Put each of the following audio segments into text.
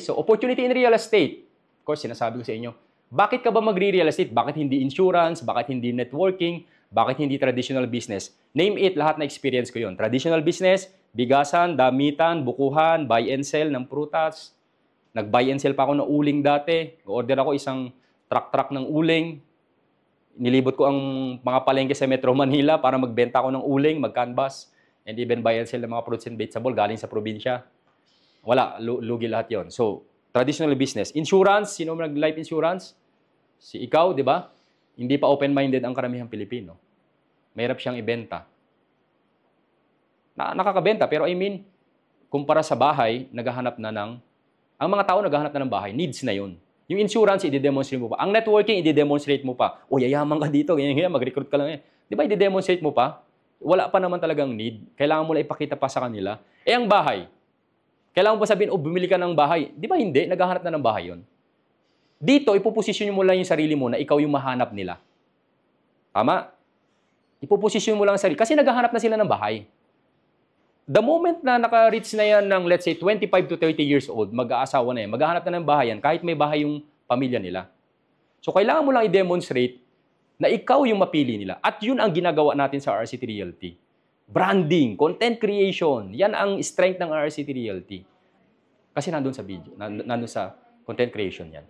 So, opportunity in real estate. Of course, sinasabi ko sa inyo, bakit ka ba magre-real estate? Bakit hindi insurance? Bakit hindi networking? Bakit hindi traditional business? Name it, lahat na experience ko yon. Traditional business, bigasan, damitan, bukuhan, buy and sell ng prutas. Nag-buy and sell pa ako ng uling dati. Order ako isang truck ng uling. Nilibot ko ang mga palengke sa Metro Manila para magbenta ako ng uling, mag-canvas, and even buy and sell ng mga fruits and vegetable galing sa probinsya. Wala, lugi lahat yon. So, traditional business. Insurance, sino nag-life insurance? Si ikaw, di ba? Hindi pa open-minded ang karamihang Pilipino. Mahirap siyang ibenta. Nakakabenta, pero I mean, kumpara sa bahay, naghahanap na ng, ang mga tao naghahanap na ng bahay, needs na yun. Yung insurance, i-demonstrate mo pa. Ang networking, i-demonstrate mo pa. O, yayaman ka dito, ganyan, mag-recruit ka lang. Di ba, i-demonstrate mo pa? Wala pa naman talagang need. Kailangan mo lang ipakita pa sa kanila. Eh, ang bahay, kailangan mo pa sabihin, bumili ka ng bahay. Di ba hindi? Naghahanap na ng bahay yun. Dito, ipoposisyon mo lang yung sarili mo na ikaw yung mahanap nila. Tama? Ipoposisyon mo lang ang sarili. Kasi naghahanap na sila ng bahay. The moment na naka-reach na yan ng, let's say, 25 to 30 years old, mag-aasawa na yan, maghahanap na ng bahay yan, kahit may bahay yung pamilya nila. So, kailangan mo lang i-demonstrate na ikaw yung mapili nila. At yun ang ginagawa natin sa RCT Realty. Branding, content creation, yan ang strength ng RCT Realty. Kasi nandun sa video, nandun sa content creation yan.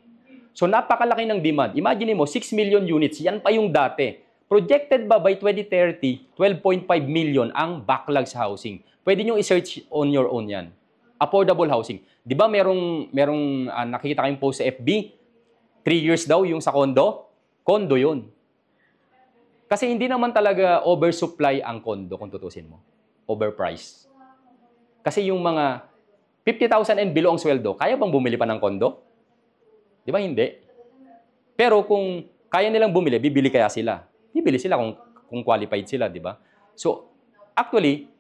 So, napakalaki ng demand. Imagine mo, 6 million units, yan pa yung dati. Projected ba by 2030, 12.5 million ang backlog sa housing. Pwede nyo i-search on your own yan. Affordable housing. Di ba merong nakikita kayong post sa FB? 3 years daw yung sa condo? Condo yun. Kasi hindi naman talaga oversupply ang condo kung tutusin mo. Overpriced. Kasi yung mga 50,000 and below ang sweldo, kaya bang bumili pa ng condo? Di ba hindi? Pero kung kaya nilang bumili, bibili kaya sila? Bibili sila kung qualified sila, di ba? So, actually,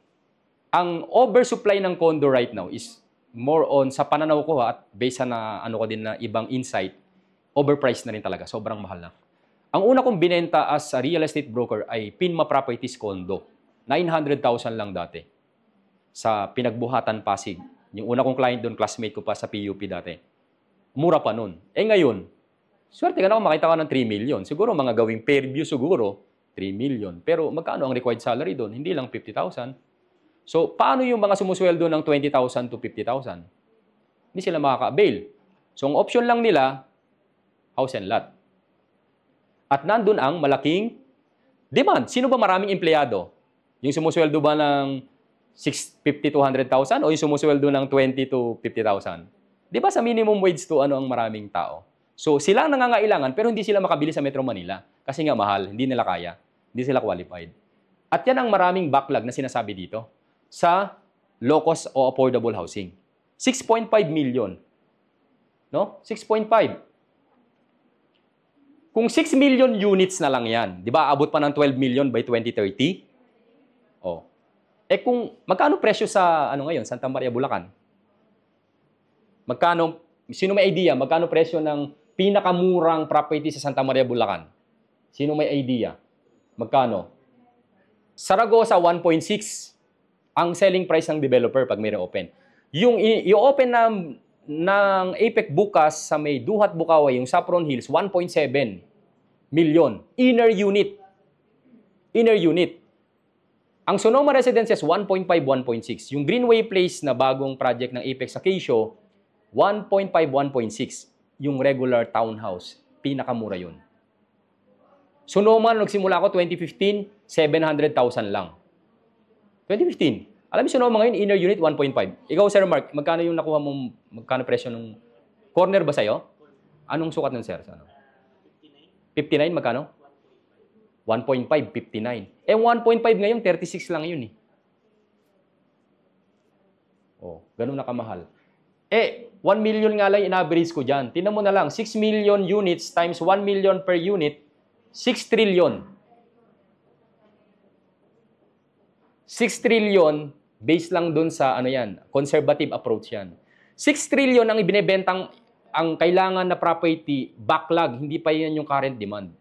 ang oversupply ng condo right now is more on, sa pananaw ko at based na ano ko din na ibang insight, overpriced na rin talaga. Sobrang mahal na. Ang una kong binenta as a real estate broker ay Pinma Properties Condo. 900,000 lang dati. Sa Pinagbuhatan, Pasig. Yung una kong client doon, classmate ko pa sa PUP dati. Mura pa nun. Eh ngayon, swerte ka na kung makita ka ng 3 million. Siguro mga gawing per view siguro, 3 million. Pero magkano ang required salary doon? Hindi lang 50,000. So, paano yung mga sumusweldo ng 20,000 to 50,000? Hindi sila makaka-avail. So, ang option lang nila, house and lot. At nandun ang malaking demand. Sino ba maraming empleyado? Yung sumusweldo ba ng 650 to 100,000 o yung sumusweldo ng 20 to 50,000? Di ba sa minimum wage to ano ang maraming tao? So, sila ang nangangailangan pero hindi sila makabili sa Metro Manila kasi nga mahal, hindi nila kaya, hindi sila qualified. At yan ang maraming backlog na sinasabi dito sa low-cost o affordable housing. 6.5 million. No? 6.5. Kung 6 million units na lang yan, di ba, abot pa ng 12 million by 2030? Oh. Eh kung, magkano presyo sa, ano ngayon, Santa Maria, Bulacan? Magkano, sino may idea, magkano presyo ng pinakamurang property sa Santa Maria, Bulacan? Sino may idea? Magkano? Saragossa, 1.6 ang selling price ng developer pag may open. Yung i-open ng Apex bukas sa may Duhat, Bukawi, yung Saffron Hills, 1.7 million. Inner unit. Inner unit. Ang Sonoma Residences, 1.5, 1.6. Yung Greenway Place na bagong project ng Apex sa Quezon, 1.5, 1.6. Yung regular townhouse. Pinakamura yun. Sonoma, nagsimula ako 2015, 700,000 lang. 2015. Alam mo, Sonoma ngayon, inner unit, 1.5. Ikaw, Sir Mark, magkano yung nakuha mong, magkano presyo ng corner ba sa'yo? Anong sukat nun, Sir? Ano? 59, magkano? 1.5, 59. Eh, 1.5 ngayon, 36 lang yun eh. Oh, ganun na kamahal. Eh, 1 million nga lang in-average ko dyan. Tingnan mo na lang, 6 million units times 1 million per unit, 6 trillion. 6 trillion, based lang dun sa, ano yan, conservative approach yan. 6 trillion ang ibinebentang, ang kailangan na property, backlog, hindi pa yan yung current demand.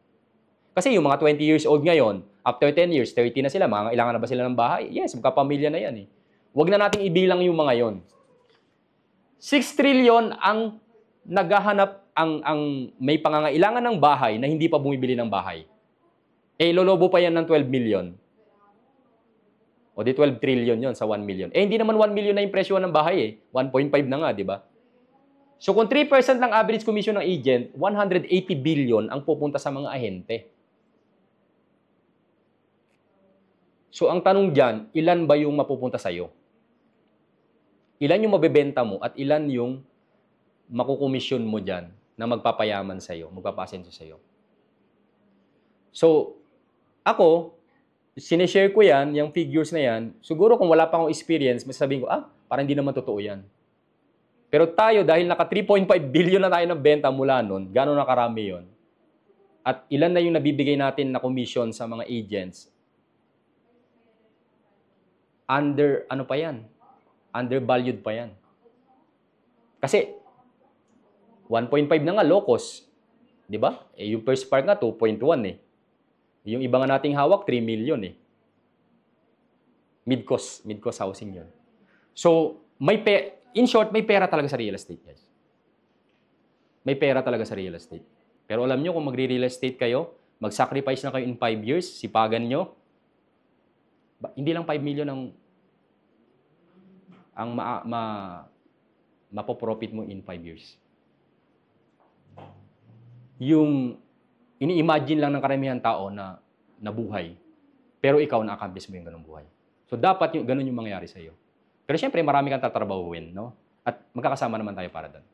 Kasi yung mga 20 years old ngayon, after 10 years, 30 na sila, mga kailangan na ba sila ng bahay? Yes, magkapamilya na yan eh. Huwag na nating ibilang yung mga yon. 6 trillion ang naghahanap, ang may pangangailangan ng bahay na hindi pa bumibili ng bahay. Eh, lolobo pa yan ng 12 million. O di 12 trillion yon sa 1 million. Eh, hindi naman 1 million na yung presyo ng bahay eh. 1.5 na nga, di ba? So, kung 3% lang average commission ng agent, 180 billion ang pupunta sa mga ahente. So, ang tanong dyan, ilan ba yung mapupunta sa'yo? Ilan yung mabebenta mo at ilan yung makukomisyon mo dyan na magpapayaman sa'yo, magpapasenso sa'yo? So, ako, sinishare ko yan, yung figures na yan, siguro kung wala pa akong experience, masasabihin ko, parang hindi naman totoo yan. Pero tayo, dahil naka 3.5 billion na tayo ng benta mula nun, gano'n na karami yun. At ilan na yung nabibigay natin na commission sa mga agents, undervalued pa yan. Kasi, 1.5 na nga, low cost. Di ba? Eh, yung first part nga, 2.1 eh. Yung iba nga nating hawak, 3 million eh. Mid-cost housing yun. So, in short, may pera talaga sa real estate, guys. May pera talaga sa real estate. Pero alam nyo, kung magre-real estate kayo, mag-sacrifice na kayo in 5 years, sipagan nyo, hindi lang 5 million ang mapoprofit mo in 5 years. Yung ini-imagine lang ng karamihan tao na nabuhay, pero ikaw na-accomplish mo yung ganung buhay. So, dapat ganun yung mangyayari sa iyo. Pero syempre, marami kang tatrabahuin, no? At magkakasama naman tayo para doon.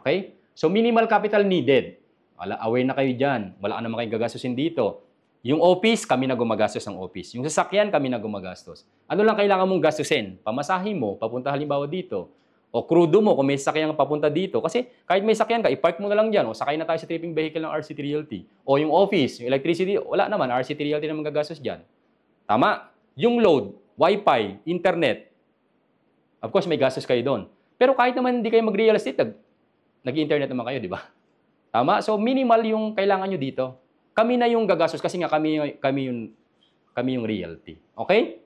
Okay? So, minimal capital needed. Aware na kayo dyan. Wala ka naman kayong gagastusin dito. Yung office, kami na gumagastos ng office. Yung sasakyan, kami na gumagastos. Ano lang kailangan mong gastusin? Pamasahe mo, papunta halimbawa dito. O crudo mo kung may sakyan papunta dito. Kasi kahit may sakyan ka, i-park mo na lang dyan. O sakay na tayo sa tripping vehicle ng RCT Realty. O yung office, yung electricity, wala naman. RCT Realty naman gagastos dyan. Tama? Yung load, wifi, internet. Of course, may gastos kayo doon. Pero kahit naman hindi kayo mag-real estate, nag-internet naman kayo, di ba? Tama? So, minimal yung kailangan nyo dito. Kami na yung gagastos kasi nga kami yung realty. Okay?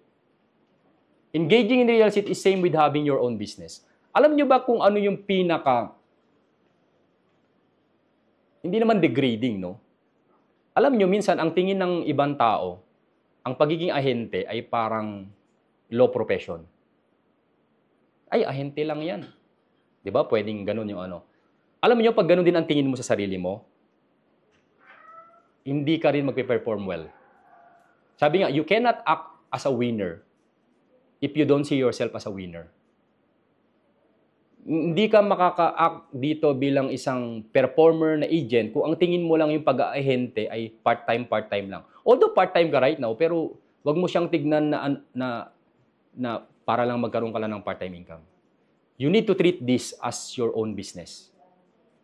Engaging in real estate is same with having your own business. Alam nyo ba kung ano yung hindi naman degrading, no? Alam nyo, minsan, ang tingin ng ibang tao, ang pagiging ahente ay parang low profession. Ay, ahente lang yan. Di ba? Pwedeng ganun yung ano. Alam nyo, pag ganun din ang tingin mo sa sarili mo, hindi ka rin magpe-perform well. Sabi nga, you cannot act as a winner if you don't see yourself as a winner. Hindi ka makaka-act dito bilang isang performer na agent kung ang tingin mo lang yung pag-aahente ay part-time lang. Although part-time ka right now, pero wag mo siyang tignan na para lang magkaroon ka lang ng part-time income. You need to treat this as your own business.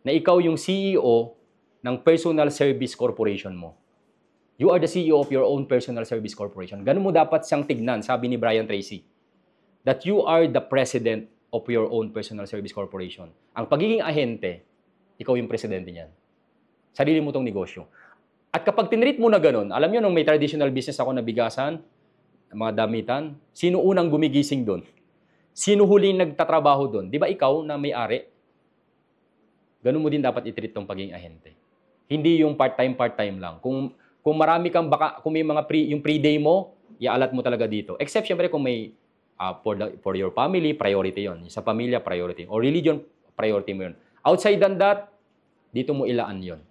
Na ikaw yung CEO ng personal service corporation mo. You are the CEO of your own personal service corporation. Ganun mo dapat siyang tignan, sabi ni Brian Tracy. That you are the president of your own personal service corporation. Ang pagiging ahente, ikaw yung presidente niyan. Sarili mo tong negosyo. At kapag tinreat mo na ganun, alam nyo, nung may traditional business ako na bigasan, mga damitan, sino unang gumigising doon? Sino huling nagtatrabaho doon? Di ba ikaw na may-ari? Ganun mo din dapat i-treat tong pagiging ahente. Hindi yung part-time lang. Kung marami kang kung may mga yung pre-day mo, ialat mo talaga dito. Except syempre kung may for your family, priority yon. Sa pamilya, priority. O religion, priority mo yun. Outside than that, dito mo ilaan yon.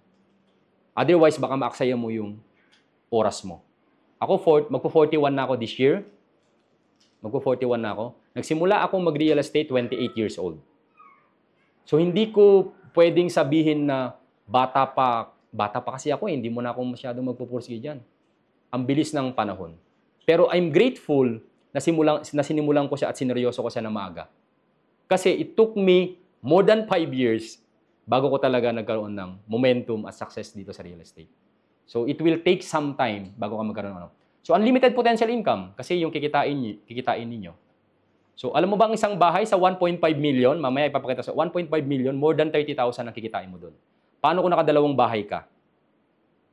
Otherwise, baka maaksaya mo yung oras mo. Ako, magpo-41 na ako this year. Magpo-41 na ako. Nagsimula akong mag-real estate 28 years old. So, hindi ko pwedeng sabihin na bata pa kasi ako, hindi mo na ako masyadong magpupursige dyan. Ang bilis ng panahon. Pero I'm grateful na sinimulan ko siya at sineryoso ko siya na maaga. Kasi it took me more than 5 years bago ko talaga nagkaroon ng momentum at success dito sa real estate. So it will take some time bago ka magkaroon ng ano. So unlimited potential income kasi yung kikitain ninyo. So alam mo ba ang isang bahay sa 1.5 million, mamaya ipapakita sa 1.5 million, more than 30,000 ang kikitain mo doon. Paano kung nakadalawang bahay ka?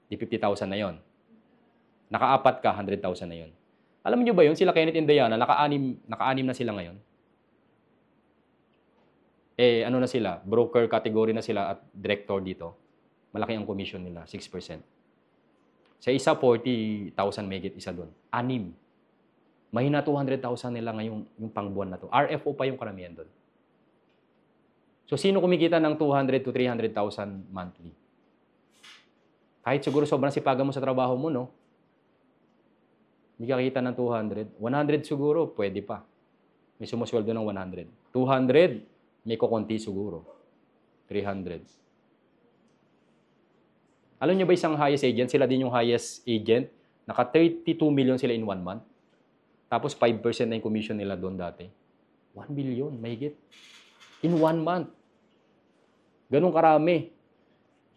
Di 50,000 na yon. Nakaapat ka, 100,000 na yon. Alam niyo ba yun? Sila Kenneth and Diana, naka-anim na sila ngayon. ano na sila, broker category na sila at director dito, malaki ang commission nila, 6%. Sa isa, 40,000 megit isa doon. 6. Mahina 200,000 nila ngayong yung pangbuwan na to. RFO pa yung karamihan doon. So, sino kumikita ng 200 to 300,000 monthly? Kahit siguro sobrang sipagan mo sa trabaho mo, no? Hindi ka kita ng 200. 100 siguro, pwede pa. May sumusweldo ng 100. 200, may kukunti siguro. 300. Alam niyo ba isang highest agent? Sila din yung highest agent. Naka 32 million sila in 1 month. Tapos 5% na yung commission nila doon dati. 1 billion, mahigit. In 1 month. Ganun karami.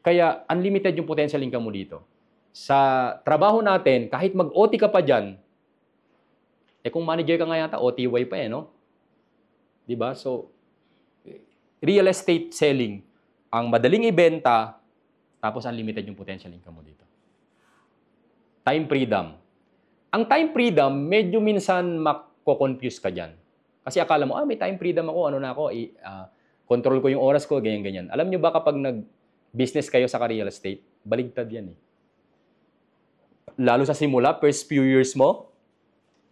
Kaya unlimited yung potential income mo dito. Sa trabaho natin, kahit mag-OT ka pa dyan, kung manager ka nga yata, OTY pa no? Diba? So, real estate selling, ang madaling ibenta, tapos unlimited yung potential income mo dito. Time freedom. Ang time freedom, medyo minsan mako-confuse ka dyan. Kasi akala mo, may time freedom ako, ano na ako, control ko yung oras ko, ganyan-ganyan. Alam nyo ba kapag nag-business kayo sa real estate, baligtad yan Lalo sa simula, first few years mo,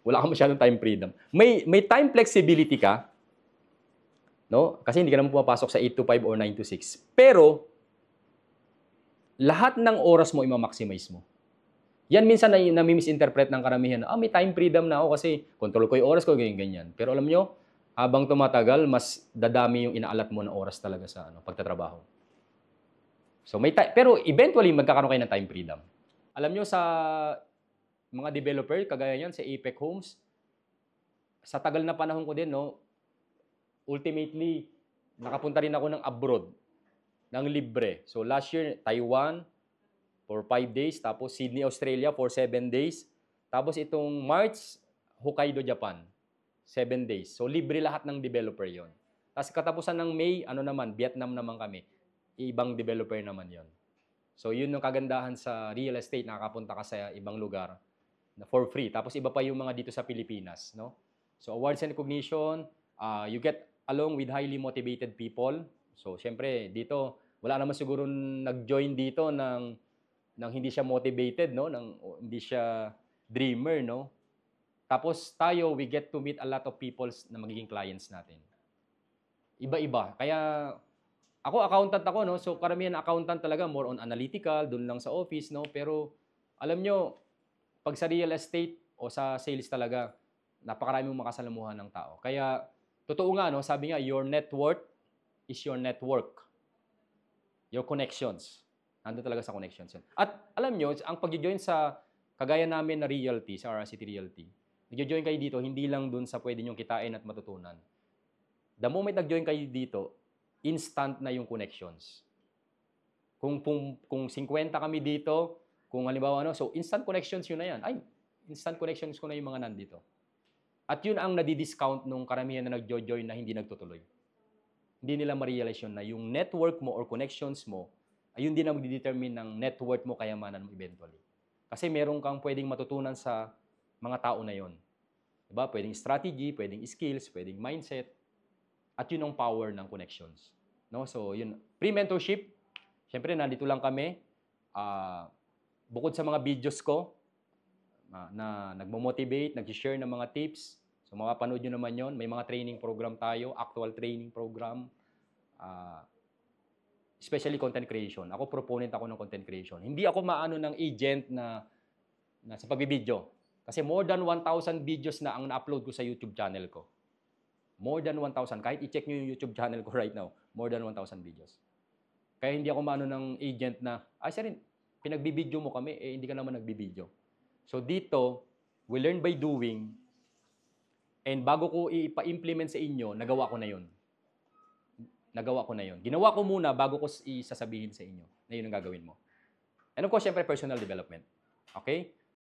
wala ka masyadong time freedom. May time flexibility ka, no? Kasi hindi ka naman pumapasok sa 8 to 5 or 9 to 6. Pero, lahat ng oras mo i-maximize mo. Yan minsan na misinterpret ng karamihan. May time freedom na ako kasi control ko yung oras ko, ganyan-ganyan. Pero alam nyo, habang tumatagal, mas dadami yung inaalat mo na oras talaga sa pagtatrabaho. So, pero eventually, magkakaroon kayo ng time freedom. Alam nyo, sa mga developer, kagaya yan, sa Apex Homes, sa tagal na panahon ko din, no, ultimately, nakapunta rin ako ng abroad, ng libre. So, last year, Taiwan, for 5 days, tapos Sydney, Australia, for 7 days. Tapos itong March, Hokkaido, Japan, 7 days. So, libre lahat ng developer yon. Tapos katapusan ng May, Vietnam naman kami. Ibang developer naman yon. So, yun yung kagandahan sa real estate, nakakapunta ka sa ibang lugar na for free. Tapos iba pa yung mga dito sa Pilipinas, no? So, awards and recognition, you get along with highly motivated people. So, syempre, dito, wala naman siguro nag-join dito ng hindi siya motivated, no? Hindi siya dreamer, no? Tapos tayo, we get to meet a lot of people na magiging clients natin. Iba-iba. Kaya, ako, accountant ako, no? So, karamihan accountant talaga, more on analytical, dun lang sa office, no? Pero, alam nyo, pag sa real estate o sa sales talaga, napakarami mong makasalamuhan ng tao. Kaya, totoo nga, no? Sabi nga, your net worth is your network. Your connections. Nandun talaga sa connections yun. At alam nyo, ang pag-join sa kagaya namin na realty, sa RRCT Realty, nag-join kayo dito, hindi lang dun sa pwede nyo kitain at matutunan. The moment nag-join kayo dito, instant na yung connections. Kung 50 kami dito, kung halimbawa, so instant connections yun na yan. Instant connections ko na yung mga nandito. At yun ang nadi-discount nung karamihan na nag-join na hindi nagtutuloy. Hindi nila ma-realize yun na yung network mo or connections mo, ayun din ang magdidetermine ng net worth mo, kayamanan mo eventually. Kasi meron kang pwedeng matutunan sa mga tao na yon. Diba? Pwedeng strategy, pwedeng skills, pwedeng mindset. At yun ang power ng connections. No? So, yun. Pre-mentorship, syempre, nandito lang kami. Bukod sa mga videos ko, na nagmo-motivate, nag-share ng mga tips. So, mapapanood nyo naman yon. May mga training program tayo, actual training program. Especially content creation. Ako, proponent ako ng content creation. Hindi ako maano ng agent na sa pagbibideo. Kasi more than 1,000 videos na ang na-upload ko sa YouTube channel ko. More than 1,000. Kahit i-check nyo yung YouTube channel ko right now, more than 1,000 videos. Kaya hindi ako maano ng agent na, sir, pinagbibideo mo kami, hindi ka naman nagbibideo. So dito, we learn by doing, and bago ko ipa-implement sa inyo, nagawa ko na yun. Ginawa ko muna bago ko isasabihin sa inyo na yun ang gagawin mo. And of course, syempre, personal development. Okay?